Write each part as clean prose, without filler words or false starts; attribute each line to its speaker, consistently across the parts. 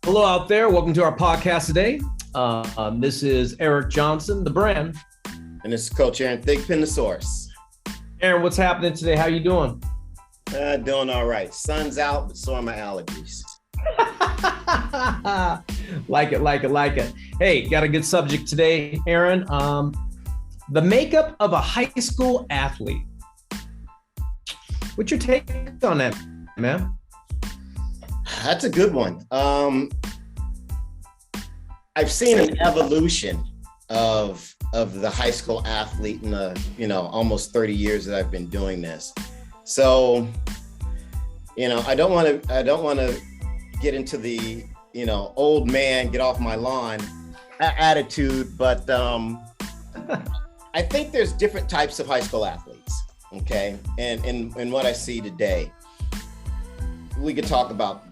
Speaker 1: Hello out there. Welcome to our podcast today. This is Eric Johnson, the brand.
Speaker 2: And this is Coach Aaron Thigpen, the source.
Speaker 1: Aaron, what's happening today? How you doing?
Speaker 2: Doing all right. Sun's out, but so are my allergies.
Speaker 1: Like it. Hey, got a good subject today, Aaron. The makeup of a high school athlete. What's your take on that, man?
Speaker 2: That's a good one. I've seen an evolution of the high school athlete in the, almost 30 years that I've been doing this. So, I don't want to get into the, old man, get off my lawn attitude, but I think there's different types of high school athletes. Okay. And what I see today, we could talk about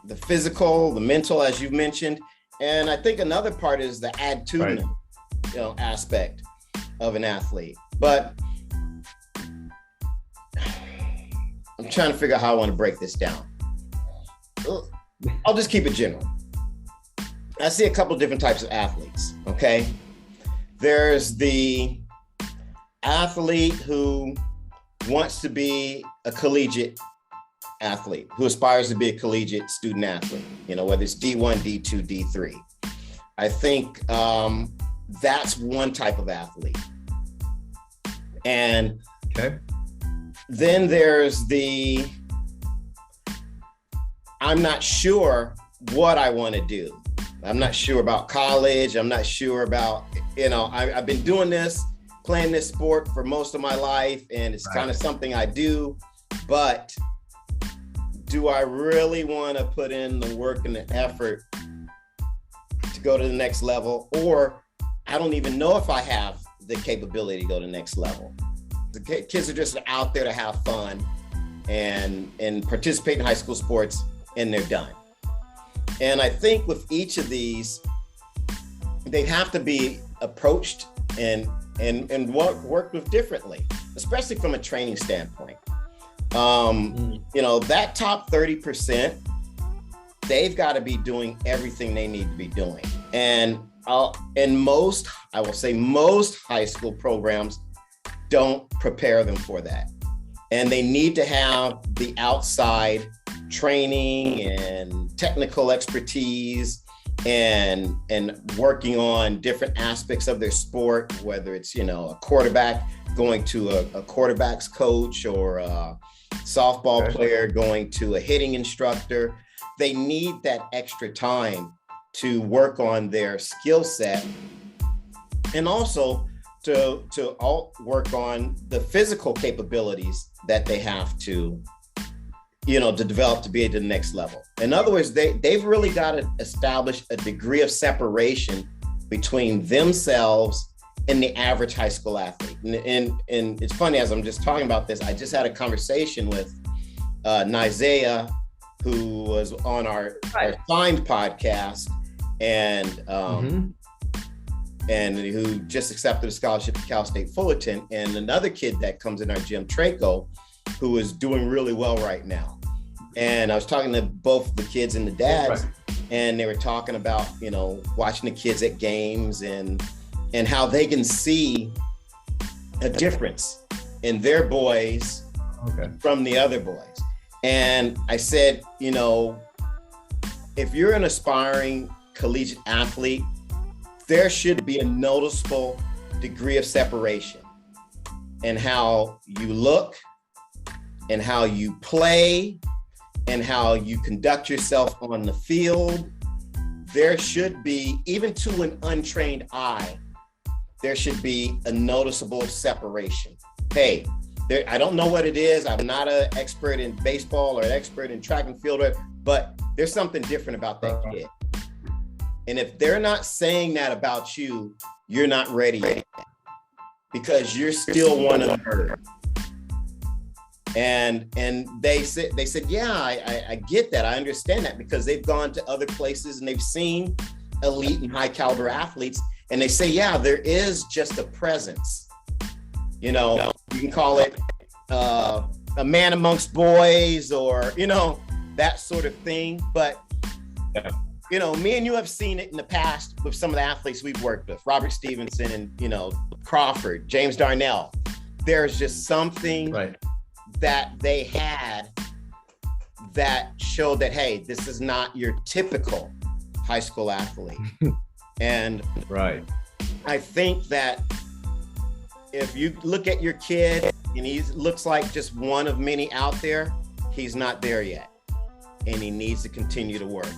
Speaker 2: the physical, the mental, as you've mentioned. And I think another part is the attitudinal, aspect of an athlete. But I'm trying to figure out how I want to break this down. I'll just keep it general. I see a couple different types of athletes, okay? There's the athlete who wants to be a collegiate athlete, who aspires to be a collegiate student athlete, whether it's D1, D2, D3. I think that's one type of athlete. And then there's the, I'm not sure what I want to do. I'm not sure about college. I'm not sure about, I've been doing this, playing this sport for most of my life, and it's kind of something I do, but do I really want to put in the work and the effort to go to the next level? Or I don't even know if I have the capability to go to the next level. The kids are just out there to have fun and participate in high school sports, and they're done. And I think with each of these, they have to be approached and worked with differently, especially from a training standpoint. That top 30%, they've got to be doing everything they need to be doing. And most high school programs don't prepare them for that. And they need to have the outside training and technical expertise and working on different aspects of their sport, whether it's, a quarterback going to a quarterback's coach, or a softball player going to a hitting instructor. They need that extra time to work on their skill set, and also to work on the physical capabilities that they have to develop to be at the next level. In other words, they've really got to establish a degree of separation between themselves and the average high school athlete. And it's funny, as I'm just talking about this, I just had a conversation with Nizaya, who was on our Signed podcast, and who just accepted a scholarship at Cal State Fullerton, and another kid that comes in our gym, Traco, who is doing really well right now. And I was talking to both the kids and the dads, and they were talking about, watching the kids at games and how they can see a difference in their boys from the other boys. And I said, if you're an aspiring collegiate athlete, there should be a noticeable degree of separation in how you look and how you play and how you conduct yourself on the field. There should be, even to an untrained eye, there should be a noticeable separation. Hey, I don't know what it is. I'm not an expert in baseball or an expert in track and field, but there's something different about that kid. And if they're not saying that about you, you're not ready yet, because you're still one of the herd. And they said, yeah, I get that. I understand that, because they've gone to other places and they've seen elite and high caliber athletes. And they say, yeah, there is just a presence. You can call it a man amongst boys, or, that sort of thing. But me and you have seen it in the past with some of the athletes we've worked with, Robert Stevenson and, Crawford, James Darnell. There's just something that they had that showed that, hey, this is not your typical high school athlete. And I think that if you look at your kid and he looks like just one of many out there, he's not there yet. And he needs to continue to work.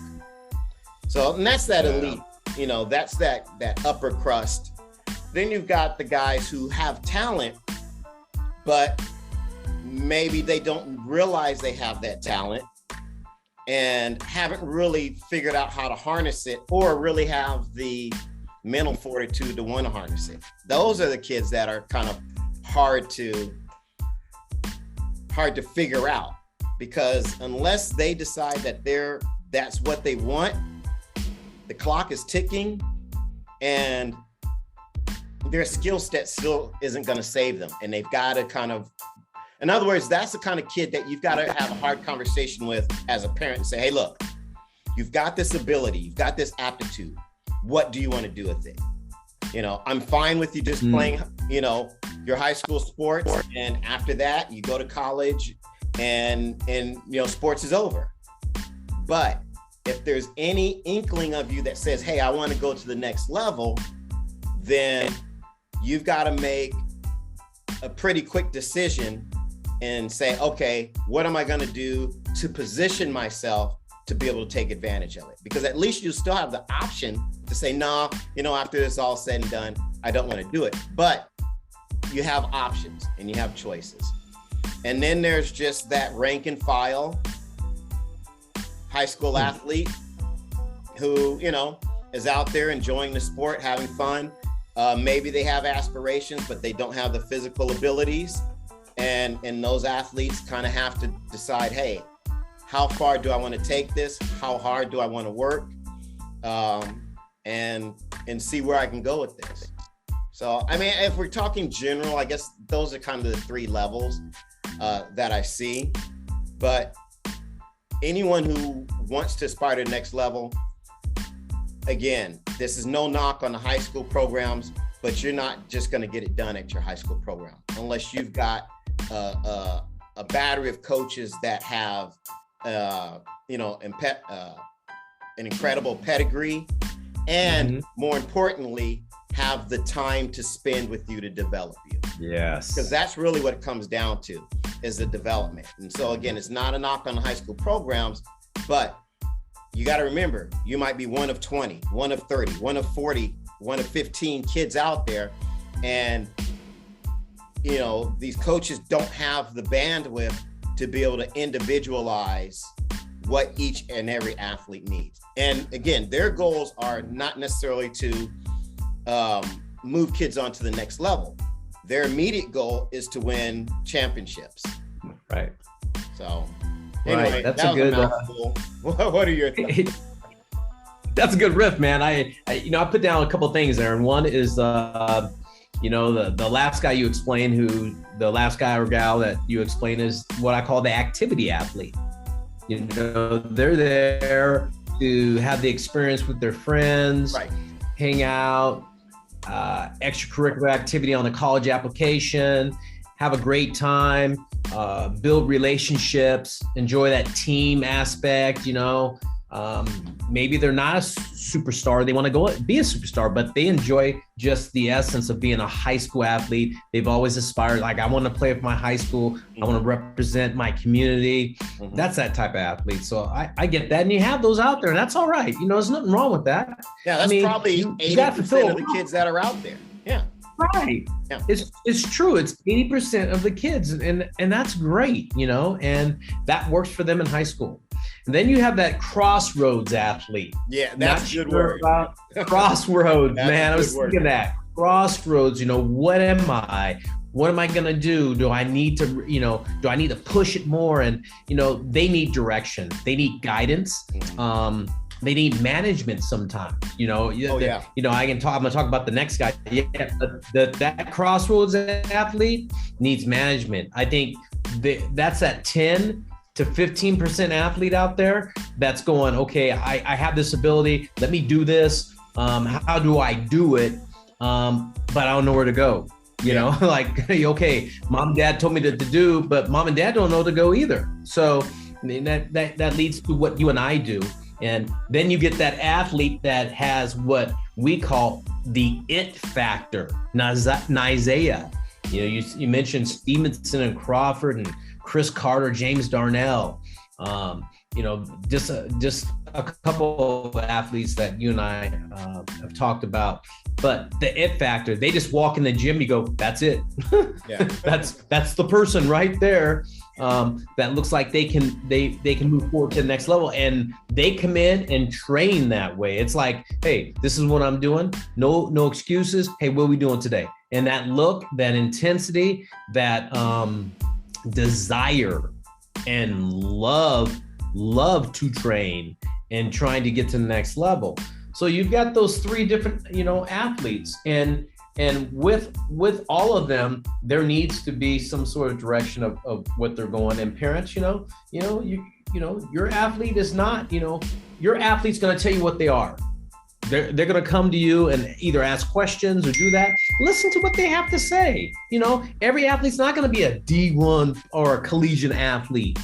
Speaker 2: So, and that's that elite, that's that upper crust. Then you've got the guys who have talent, but maybe they don't realize they have that talent and haven't really figured out how to harness it or really have the mental fortitude to want to harness it. Those are the kids that are kind of hard to figure out, because unless they decide that that's what they want, the clock is ticking and their skill set still isn't going to save them. And they've got to kind of, in other words, that's the kind of kid that you've got to have a hard conversation with as a parent and say, hey, look, you've got this ability, you've got this aptitude. What do you want to do with it? I'm fine with you just playing, your high school sports. And after that, you go to college and sports is over. But if there's any inkling of you that says, hey, I want to go to the next level, then you've got to make a pretty quick decision and say, okay, what am I going to do to position myself to be able to take advantage of it? Because at least you still have the option to say, no, after this all said and done, I don't want to do it. But you have options and you have choices. And then there's just that rank and file high school athlete who, is out there enjoying the sport, having fun. Maybe they have aspirations, but they don't have the physical abilities. And those athletes kind of have to decide, hey, how far do I want to take this? How hard do I want to work? And see where I can go with this. So, I mean, if we're talking general, I guess those are kind of the three levels that I see. But anyone who wants to aspire to the next level, again, this is no knock on the high school programs, but you're not just going to get it done at your high school program unless you've got a battery of coaches that have, an incredible pedigree, and more importantly, have the time to spend with you to develop you.
Speaker 1: Yes.
Speaker 2: Because that's really what it comes down to, is the development. And so again, it's not a knock on the high school programs, but you got to remember, you might be one of 20, one of 30, one of 40, one of 15 kids out there. And, these coaches don't have the bandwidth to be able to individualize what each and every athlete needs. And again, their goals are not necessarily to move kids on to the next level. Their immediate goal is to win championships.
Speaker 1: Right.
Speaker 2: So anyway,
Speaker 1: that's
Speaker 2: that
Speaker 1: a good
Speaker 2: mouthful. What are your thoughts?
Speaker 1: That's a good riff, man. I put down a couple things there, and one is the last guy you explained, the last guy or gal that you explain is what I call the activity athlete. They're there to have the experience with their friends, hang out, extracurricular activity on the college application, have a great time, build relationships, enjoy that team aspect, maybe they're not a superstar. They want to go be a superstar, but they enjoy just the essence of being a high school athlete. They've always aspired, like, I want to play for my high school. I want to represent my community. That's that type of athlete. So I get that. And you have those out there, and that's all right. There's nothing wrong with that.
Speaker 2: Yeah, that's probably 80% of the kids that are out there. Yeah.
Speaker 1: Right. Yeah. It's true. It's 80% of the kids, and that's great, and that works for them in high school. And then you have that crossroads athlete.
Speaker 2: Yeah, that's a good word.
Speaker 1: Crossroads, man. I was thinking that. Crossroads, what am I? What am I going to do? Do I need to push it more? And, they need direction. They need guidance. They need management sometimes, I'm going to talk about the next guy. Yeah, that crossroads athlete needs management. I think that's at 10. to 15% athlete out there that's going, okay, I have this ability. Let me do this. How do I do it? But I don't know where to go. You know, like, okay, mom and dad told me to do, but mom and dad don't know to go either. So that leads to what you and I do. And then you get that athlete that has what we call the it factor, Nizaya. You know, you mentioned Stevenson and Crawford and Chris Carter, James Darnell. You know, just a couple of athletes that you and I have talked about. But the it factor, they just walk in the gym, you go, that's it. Yeah. that's the person right there. That looks like they can move forward to the next level, and they come in and train that way. It's like, hey, this is what I'm doing. No excuses. Hey, what are we doing today? And that look, that intensity, that desire and love to train and trying to get to the next level. So you've got those three different, you know, athletes, and with all of them, there needs to be some sort of direction of what they're going. And parents, you know, your athlete is not, you know, your athlete's going to tell you what they are. They're going to come to you and either ask questions or do that. Listen to what they have to say. You know, every athlete's not going to be a D1 or a collegiate athlete.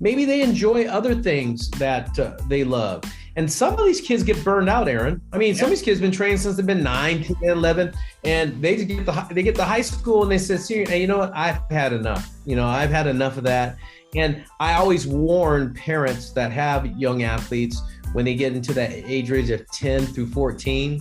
Speaker 1: Maybe they enjoy other things that they love. And some of these kids get burned out, Aaron. I mean, some of these kids have been trained since they've been 9, 10, 11, and they get to high school and they say, hey, you know what? I've had enough. You know, I've had enough of that. And I always warn parents that have young athletes when they get into that age range of 10 through 14,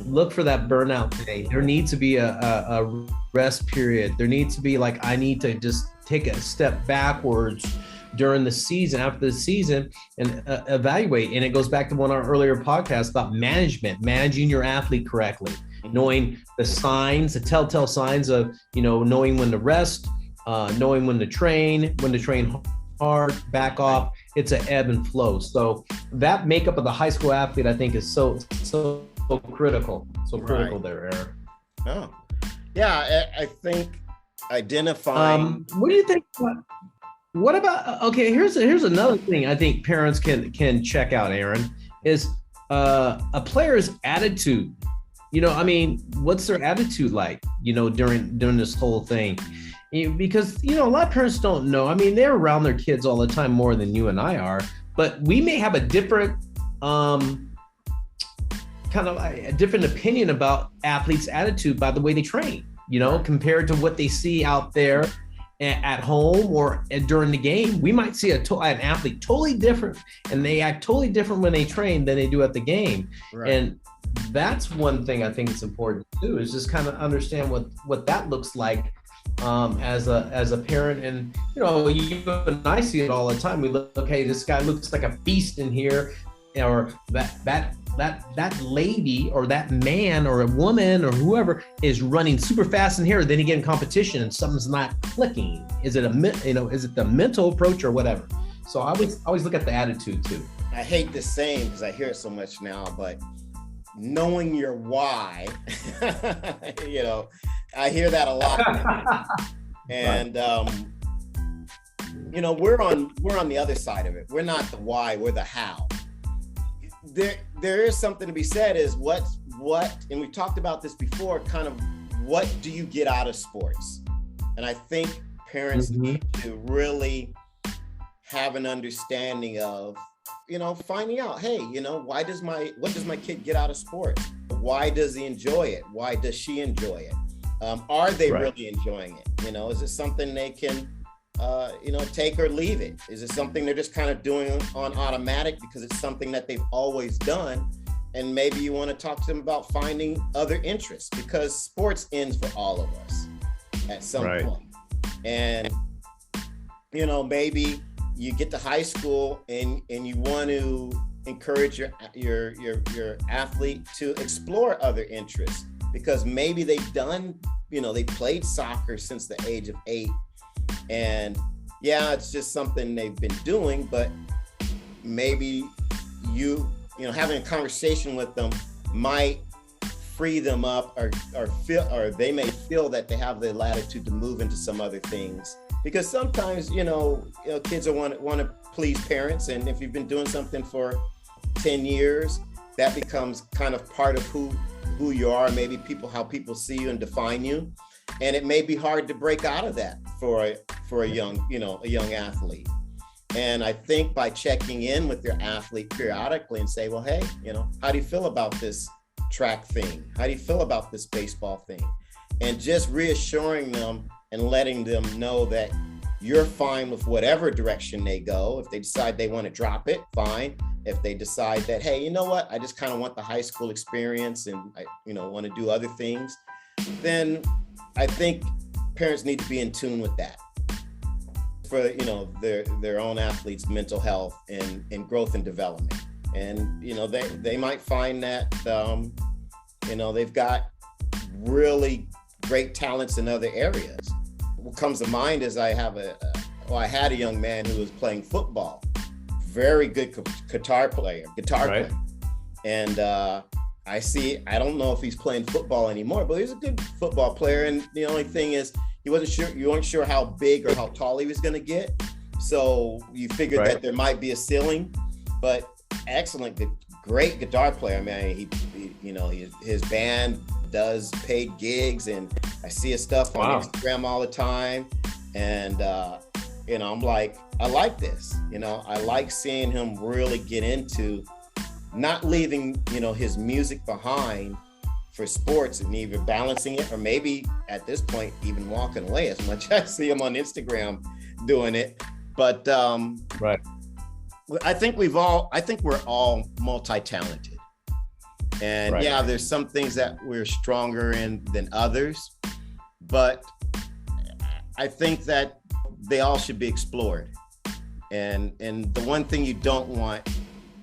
Speaker 1: look for that burnout day. There needs to be a rest period. There needs to be like, I need to just take a step backwards during the season, after the season, and evaluate. And it goes back to one of our earlier podcasts about managing your athlete correctly, knowing the signs, the telltale signs of, you know, knowing when to rest, knowing when to train hard, back off. It's an ebb and flow. So that makeup of the high school athlete, I think, is so critical. So critical there, Aaron.
Speaker 2: Oh, yeah. I think identifying.
Speaker 1: What do you think? What about, okay, here's another thing I think parents can check out, Aaron, is a player's attitude. You know, I mean, what's their attitude like, you know, during this whole thing? Because, you know, a lot of parents don't know. I mean, they're around their kids all the time more than you and I are, but we may have a different kind of a different opinion about athletes' attitude by the way they train, you know, compared to what they see out there at home or during the game. We might see an athlete totally different, and they act totally different when they train than they do at the game. Right. And that's one thing I think it's important to do, is just kind of understand what that looks like as a parent. And, you know, you and I see it all the time. We look, hey, this guy looks like a beast in here, or that lady or that man or a woman or whoever is running super fast in here. Then you get in competition and something's not clicking. Is it the mental approach or whatever? So I always look at the attitude too.
Speaker 2: I hate this saying because I hear it so much now, but knowing your why, you know, I hear that a lot. And you know, we're on the other side of it. We're not the why, we're the how. There is something to be said, is what, and we talked about this before, kind of what do you get out of sports? And I think parents need to really have an understanding of, you know, finding out, hey, you know, what does my kid get out of sports? Why does he enjoy it? Why does she enjoy it? Are they really enjoying it? You know, is it something they can you know, take or leave it? Is it something they're just kind of doing on automatic because it's something that they've always done? And maybe you want to talk to them about finding other interests, because sports ends for all of us at some point. And, you know, maybe you get to high school and you want to encourage your athlete to explore other interests, because maybe they've done, you know, they played soccer since the age of 8. And yeah, it's just something they've been doing, but maybe you know, having a conversation with them might free them up, or they may feel that they have the latitude to move into some other things because sometimes, kids want to please parents. And if you've been doing something for 10 years, that becomes kind of part of who you are, maybe how people see you and define you. And it may be hard to break out of that for a young athlete. And I think by checking in with your athlete periodically and say, well, hey, how do you feel about this track thing? How do you feel about this baseball thing? And just reassuring them and letting them know that you're fine with whatever direction they go. If they decide they want to drop it, fine. If they decide that, hey, you know what, I just kind of want the high school experience and I, want to do other things, then I think parents need to be in tune with that for, their own athletes' mental health and growth and development. And, they might find that, they've got really great talents in other areas. What comes to mind is I had a young man who was playing football, very good guitar player. And I don't know if he's playing football anymore, but he's a good football player. And the only thing is you weren't sure how big or how tall he was going to get. So you figured that there might be a ceiling, but excellent, great guitar player. I mean, his band does paid gigs, and I see his stuff on Instagram all the time. And, I'm like, I like this. I like seeing him really get into not leaving, his music behind for sports and either balancing it or maybe at this point even walking away, as much as I see him on Instagram doing it. But I think we're all multi-talented. And there's some things that we're stronger in than others, but I think that they all should be explored. And the one thing you don't want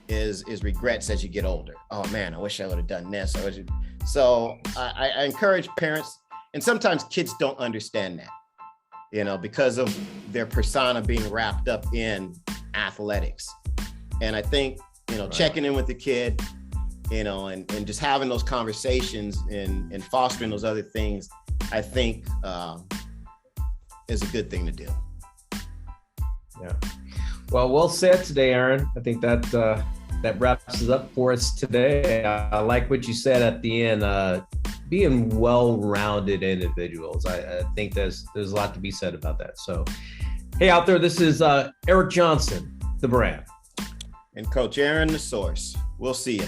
Speaker 2: is regrets as you get older. Oh man, I wish I would have done this. So I encourage parents, and sometimes kids don't understand that, because of their persona being wrapped up in athletics. And I think, checking in with the kid, and just having those conversations and fostering those other things, I think is a good thing to do.
Speaker 1: Yeah. Well said today, Aaron. I think that wraps it up for us today. I like what you said at the end, being well-rounded individuals. I think there's a lot to be said about that. So, hey, out there, this is Eric Johnson, the brand.
Speaker 2: And Coach Aaron, the source. We'll see you.